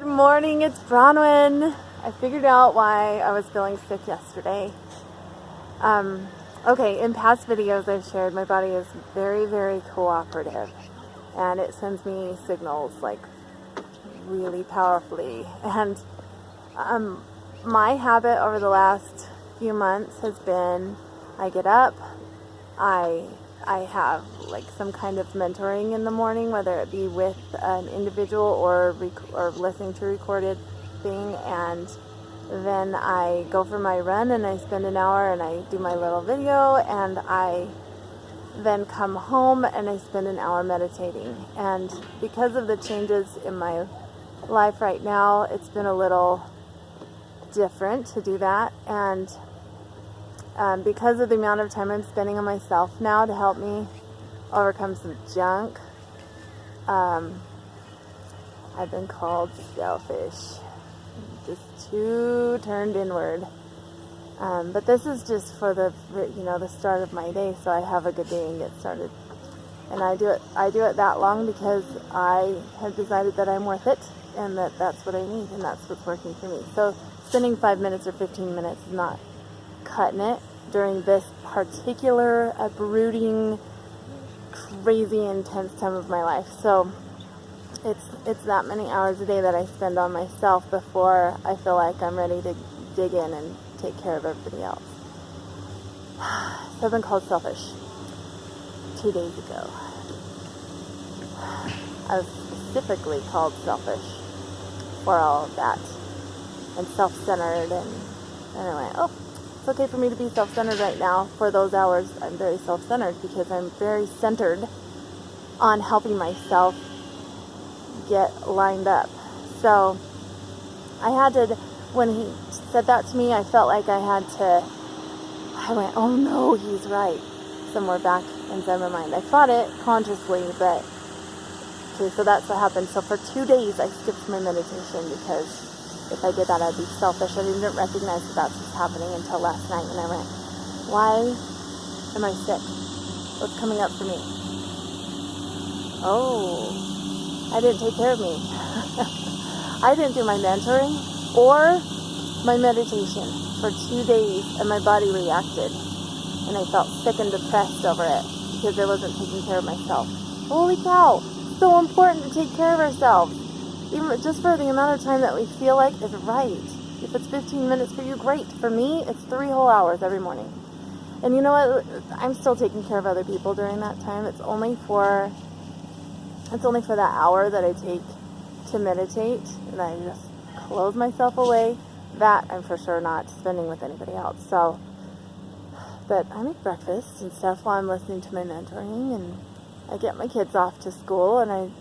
Good morning, it's Bronwyn. I figured out why I was feeling sick yesterday. Okay, in past videos I've shared, my body is very, very cooperative, and it sends me signals like really powerfully. And my habit over the last few months has been, I get up, I have like some kind of mentoring in the morning, whether it be with an individual or listening to a recorded thing, and then I go for my run and I spend an hour and I do my little video, and I then come home and I spend an hour meditating. And because of the changes in my life right now, it's been a little different to do that, and because of the amount of time I'm spending on myself now to help me overcome some junk, I've been called selfish, just too turned inward. But this is just for the start of my day, so I have a good day and get started. And I do it that long because I have decided that I'm worth it, and that's what I need, and that's what's working for me. So spending 5 minutes or 15 minutes is not cutting it during this particular brooding, crazy, intense time of my life. So it's that many hours a day that I spend on myself before I feel like I'm ready to dig in and take care of everybody else. So I've been called selfish 2 days ago. I was specifically called selfish for all of that, and self-centered, and I went, oh, it's okay for me to be self-centered right now. For those hours, I'm very self-centered because I'm very centered on helping myself get lined up. So I had to, when he said that to me, I felt like I went, oh no, he's right, somewhere back inside my mind. I thought it consciously, but okay, so that's what happened. So for 2 days, I skipped my meditation because if I did that, I'd be selfish. I didn't recognize that that's what's happening until last night, and I went, why am I sick? What's coming up for me? Oh, I didn't take care of me. I didn't do my mentoring or my meditation for 2 days, and my body reacted, and I felt sick and depressed over it because I wasn't taking care of myself. Holy cow, so important to take care of ourselves. Even just for the amount of time that we feel like is right. If it's 15 minutes for you, great. For me, it's 3 whole hours every morning. And you know what? I'm still taking care of other people during that time. It's only for that hour that I take to meditate, and I just close myself away. That I'm for sure not spending with anybody else. So, but I make breakfast and stuff while I'm listening to my mentoring, and I get my kids off to school, and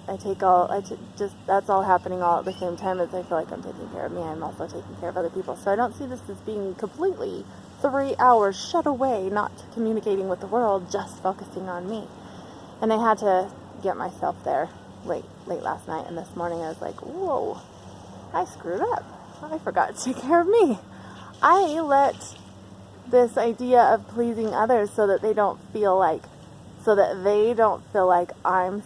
that's all happening all at the same time as I feel like I'm taking care of me. I'm also taking care of other people. So I don't see this as being completely 3 hours shut away, not communicating with the world, just focusing on me. And I had to get myself there late last night, and this morning I was like, whoa, I screwed up. I forgot to take care of me. I let this idea of pleasing others so that they don't feel like I'm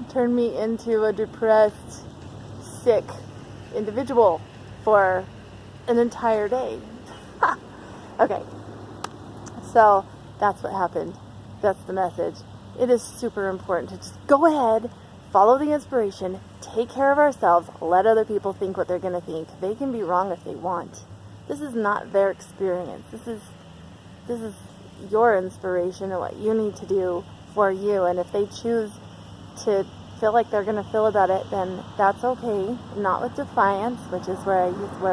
turn me into a depressed, sick individual for an entire day. Okay, so that's what happened. That's the message. It is super important to just go ahead, follow the inspiration, take care of ourselves, let other people think what they're going to think. They can be wrong if they want. This is not their experience. This is your inspiration and what you need to do for you. And if they choose to feel like they're going to feel about it, then that's okay. Not with defiance, which is where I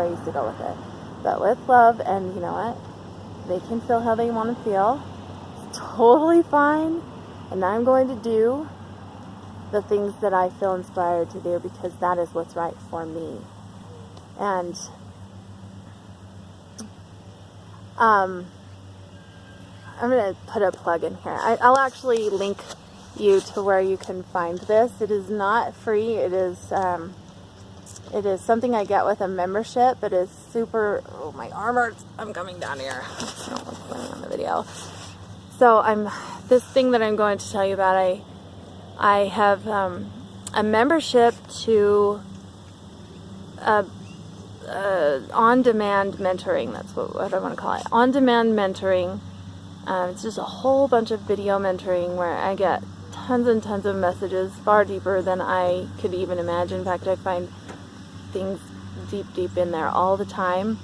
used to go with it, but with love. And you know what? They can feel how they want to feel. It's totally fine. And I'm going to do the things that I feel inspired to do because that is what's right for me. And I'm going to put a plug in here. I'll actually link you to where you can find this. It is not free. It is something I get with a membership. It is super, oh, my arm hurts. I'm coming down here. I don't know what's going on in the video. So this thing that I'm going to tell you about, I have a membership to on-demand mentoring. That's what I want to call it. On-demand mentoring. It's just a whole bunch of video mentoring where I get tons and tons of messages, far deeper than I could even imagine. In fact, I find things deep in there all the time.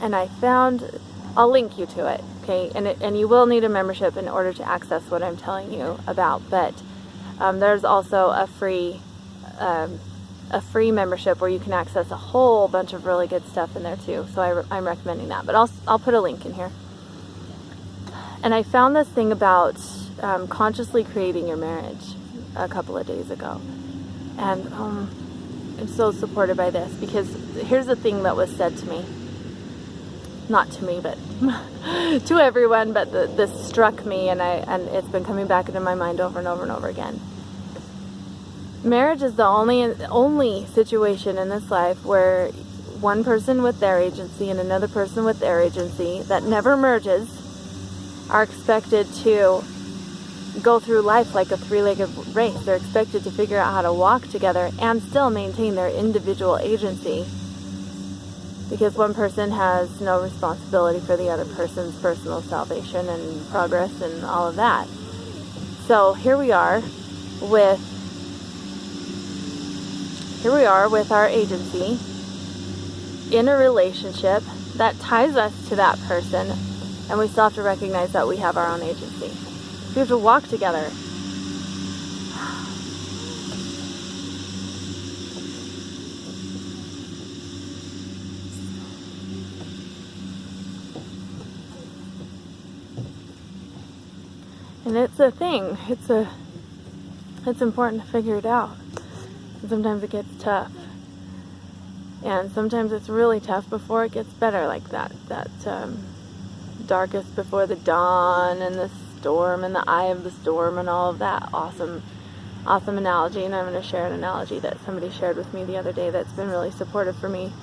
And I found, I'll link you to it, okay? And you will need a membership in order to access what I'm telling you about. But there's also a free membership where you can access a whole bunch of really good stuff in there too. So I'm recommending that. But I'll put a link in here. And I found this thing about consciously creating your marriage a couple of days ago. And I'm so supported by this, because here's the thing that was said to me. Not to me, but to everyone, but this struck me, and it's been coming back into my mind over and over and over again. Marriage is the only situation in this life where one person with their agency and another person with their agency that never merges are expected to go through life like a three-legged race. They're expected to figure out how to walk together and still maintain their individual agency, because one person has no responsibility for the other person's personal salvation and progress and all of that. So here we are with our agency in a relationship that ties us to that person, and we still have to recognize that we have our own agency. We have to walk together. And it's a thing. It's important to figure it out. And sometimes it gets tough. And sometimes it's really tough before it gets better, like that darkest before the dawn, and the storm, and the eye of the storm, and all of that awesome analogy. And I'm going to share an analogy that somebody shared with me the other day that's been really supportive for me.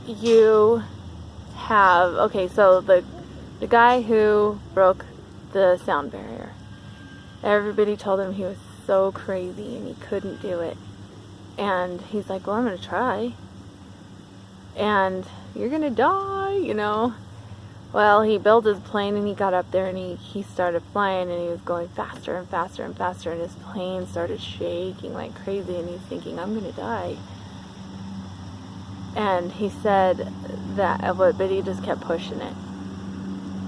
You have, okay, so the guy who broke the sound barrier, everybody told him he was so crazy and he couldn't do it. And he's like, well, I'm going to try. And you're going to die, you know. Well, he built his plane and he got up there and he started flying, and he was going faster and faster and faster, and his plane started shaking like crazy, and he's thinking, I'm going to die. And he said that, but he just kept pushing it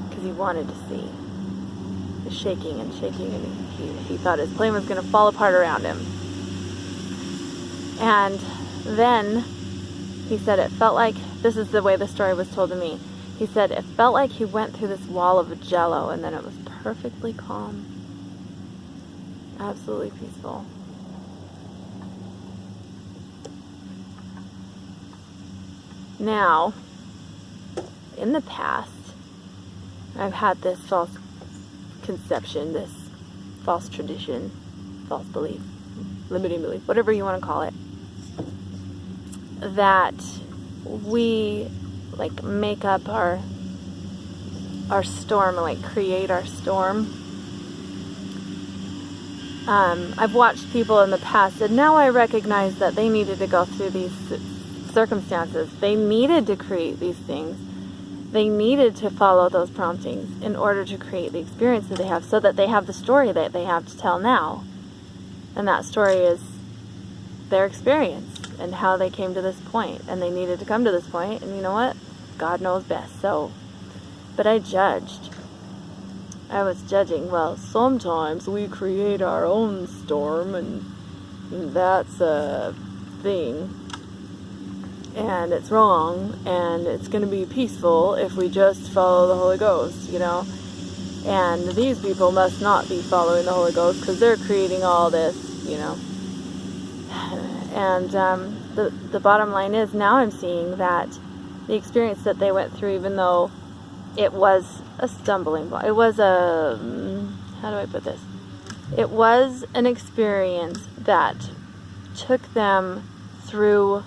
because he wanted to see. It was shaking and shaking, and he thought his plane was going to fall apart around him. And then he said it felt like, this is the way the story was told to me, he said it felt like he went through this wall of jello, and then it was perfectly calm. Absolutely peaceful. Now, in the past, I've had this false conception, this false tradition, false belief, limiting belief, whatever you want to call it, that we like make up our storm, like create our storm. I've watched people in the past, and now I recognize that they needed to go through these circumstances. They needed to create these things. They needed to follow those promptings in order to create the experience that they have, so that they have the story that they have to tell now. And that story is their experience and how they came to this point. And they needed to come to this point, and you know what? God knows best. So, but I judged. I was judging. Well, sometimes we create our own storm, and that's a thing. And it's wrong, and it's going to be peaceful if we just follow the Holy Ghost, you know. And these people must not be following the Holy Ghost because they're creating all this, you know. And the bottom line is, now I'm seeing that the experience that they went through, even though it was a stumbling block, it was a, how do I put this? It was an experience that took them through,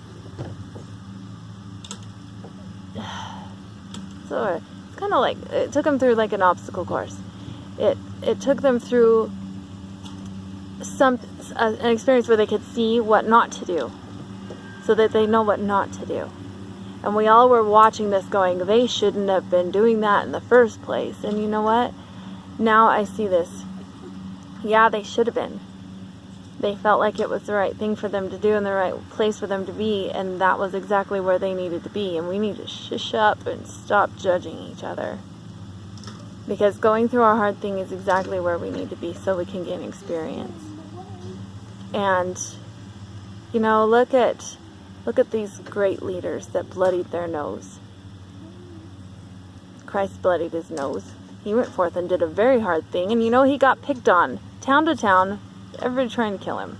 so it's kind of like, it took them through like an obstacle course. It took them through an experience where they could see what not to do, so that they know what not to do. And we all were watching this going, they shouldn't have been doing that in the first place. And you know what? Now I see this. Yeah, they should have been. They felt like it was the right thing for them to do and the right place for them to be, and that was exactly where they needed to be. And we need to shush up and stop judging each other. Because going through our hard thing is exactly where we need to be so we can gain experience. And, you know, look at these great leaders that bloodied their nose. Christ bloodied his nose. He went forth and did a very hard thing, and you know, he got picked on, town to town, everybody trying to kill him.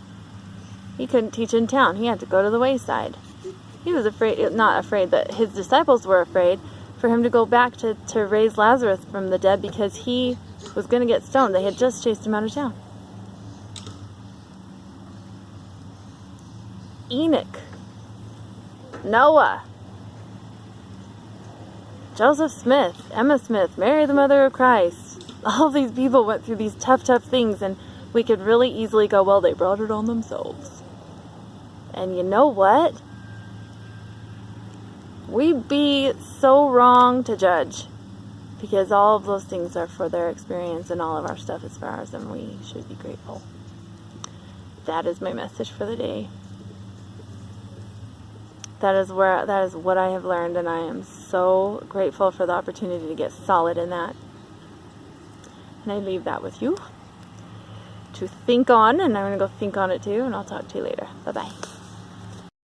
He couldn't teach in town. He had to go to the wayside. He was afraid, not afraid, that his disciples were afraid for him to go back to raise Lazarus from the dead, because he was going to get stoned. They had just chased him out of town. Enoch, Noah, Joseph Smith, Emma Smith, Mary the Mother of Christ. All these people went through these tough things, and we could really easily go, well, they brought it on themselves. And you know what? We'd be so wrong to judge, because all of those things are for their experience, and all of our stuff is for ours, and we should be grateful. That is my message for the day. That is what I have learned, and I am so grateful for the opportunity to get solid in that. And I leave that with you to think on, and I'm going to go think on it too, and I'll talk to you later. Bye-bye.